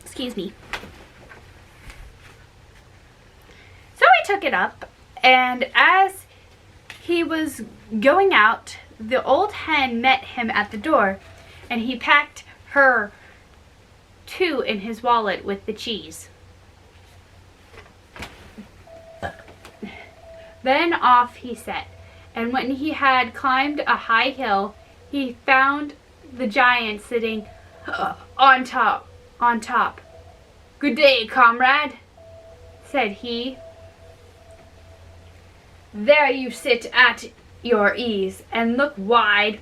Excuse me. So he took it up, and as he was going out, the old hen met him at the door, and he packed her too in his wallet with the cheese. Then off he set, and when he had climbed a high hill, he found the giant sitting on top. "Good day, comrade," said he. "There you sit at your ease and look wide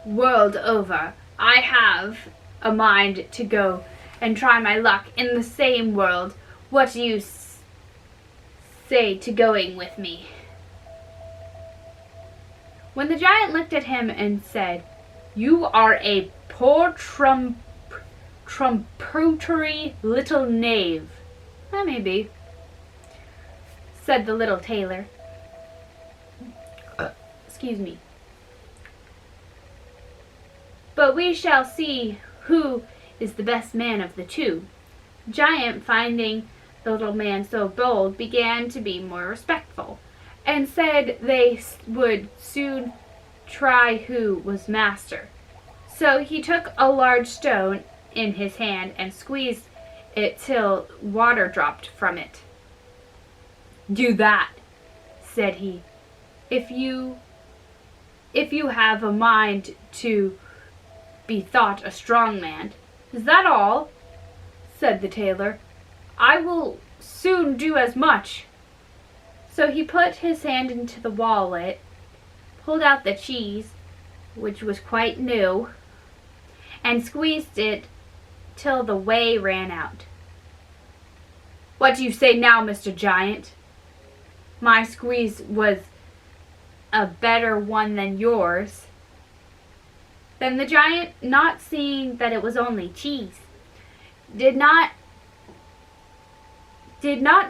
world over. I have a mind to go and try my luck in the same world. What do you say to going with me?" When the giant looked at him and said, "You are a poor trumpery little knave." "That may be," said the little tailor. Excuse me. "But we shall see who is the best man of the two." The giant, finding the little man so bold, began to be more respectful, and said they would soon try who was master. So he took a large stone in his hand and squeezed it till water dropped from it. "Do that," said he, if you have a mind to be thought a strong man." "Is that all?" said the tailor. "I will soon do as much." So he put his hand into the wallet, pulled out the cheese, which was quite new, and squeezed it till the whey ran out. "What do you say now, Mr. Giant? My squeeze was a better one than yours." Then the giant, not seeing that it was only cheese, did not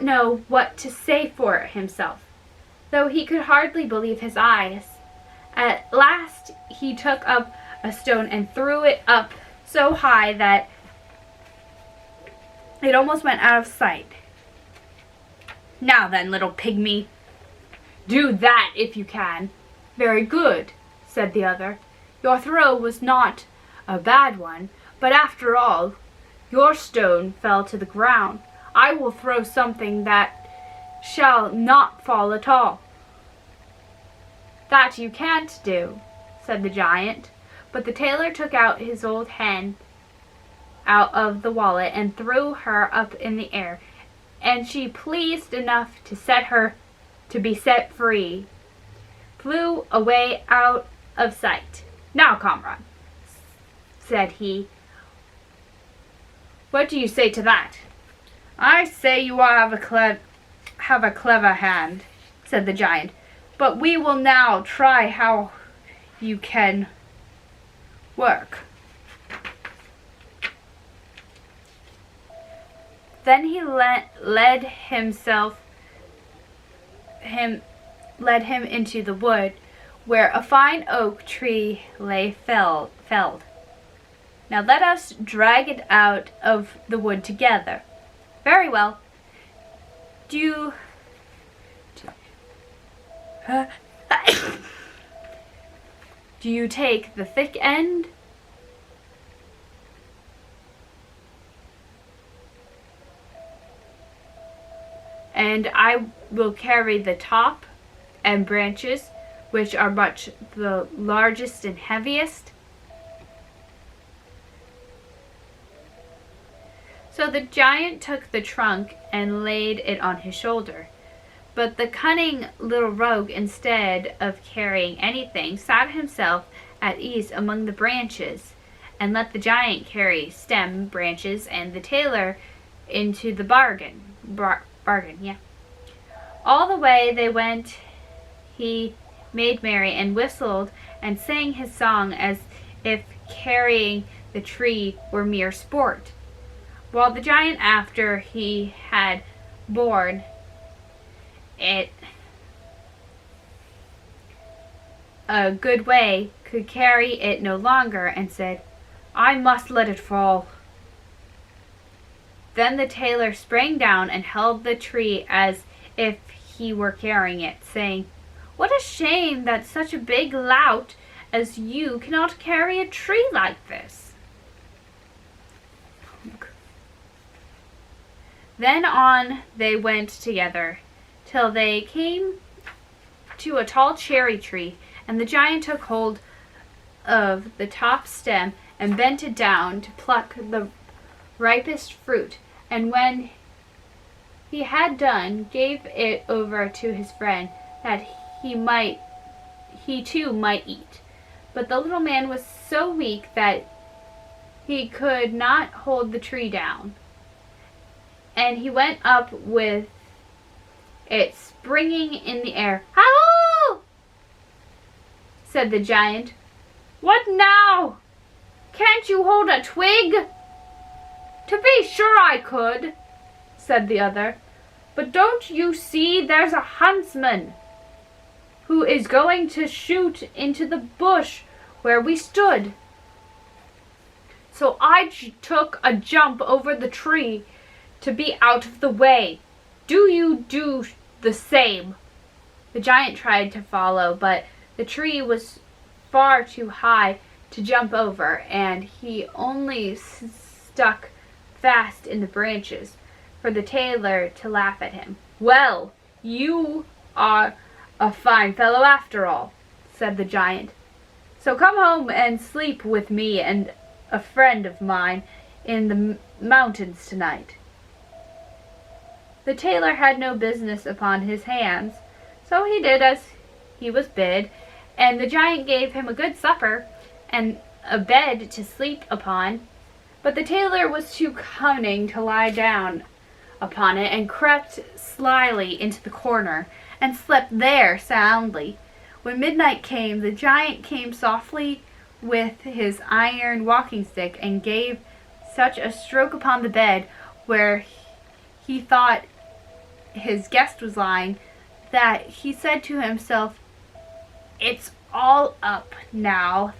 know what to say for himself, though he could hardly believe his eyes. At last he took up a stone and threw it up so high that it almost went out of sight. "Now then, little pygmy, do that if you can." "Very good," said the other. "Your throw was not a bad one, but after all, your stone fell to the ground. I will throw something that shall not fall at all." "That you can't do," said the giant. But the tailor took out his old hen out of the wallet and threw her up in the air, and she, pleased enough to be set free, flew away out of sight. "Now, comrade," said he, "what do you say to that?" "I say you have a clever hand," said the giant, "but we will now try how you can work." Then he led him into the wood, where a fine oak tree lay felled. "Now let us drag it out of the wood together." "Very well. Do you take the thick end?" "And I will carry the top and branches, which are much the largest and heaviest." So the giant took the trunk and laid it on his shoulder. But the cunning little rogue, instead of carrying anything, sat himself at ease among the branches, and let the giant carry stem, branches, and the tailor into the bargain. All the way they went, he made merry and whistled and sang his song as if carrying the tree were mere sport, while the giant, after he had borne it a good way, could carry it no longer, and said, "I must let it fall." Then the tailor sprang down and held the tree as if he were carrying it, saying, "What a shame that such a big lout as you cannot carry a tree like this." Then on they went together, till they came to a tall cherry tree, and the giant took hold of the top stem and bent it down to pluck the ripest fruit, and when he had done, gave it over to his friend, that he too might eat. But the little man was so weak that he could not hold the tree down, and he went up with it springing in the air. "How!" said the giant. "What now? Can't you hold a twig?" "To be sure I could," said the other, "but don't you see there's a huntsman who is going to shoot into the bush where we stood? So I took a jump over the tree to be out of the way. Do you do the same." The giant tried to follow, but the tree was far too high to jump over, and he only stuck fast in the branches for the tailor to laugh at him. "Well, you are a fine fellow after all," said the giant. "So come home and sleep with me and a friend of mine in the mountains tonight." The tailor had no business upon his hands, so he did as he was bid, and the giant gave him a good supper and a bed to sleep upon. But the tailor was too cunning to lie down upon it, and crept slyly into the corner, and slept there soundly. When midnight came, the giant came softly with his iron walking stick, and gave such a stroke upon the bed where he thought his guest was lying, that he said to himself, "It's all up now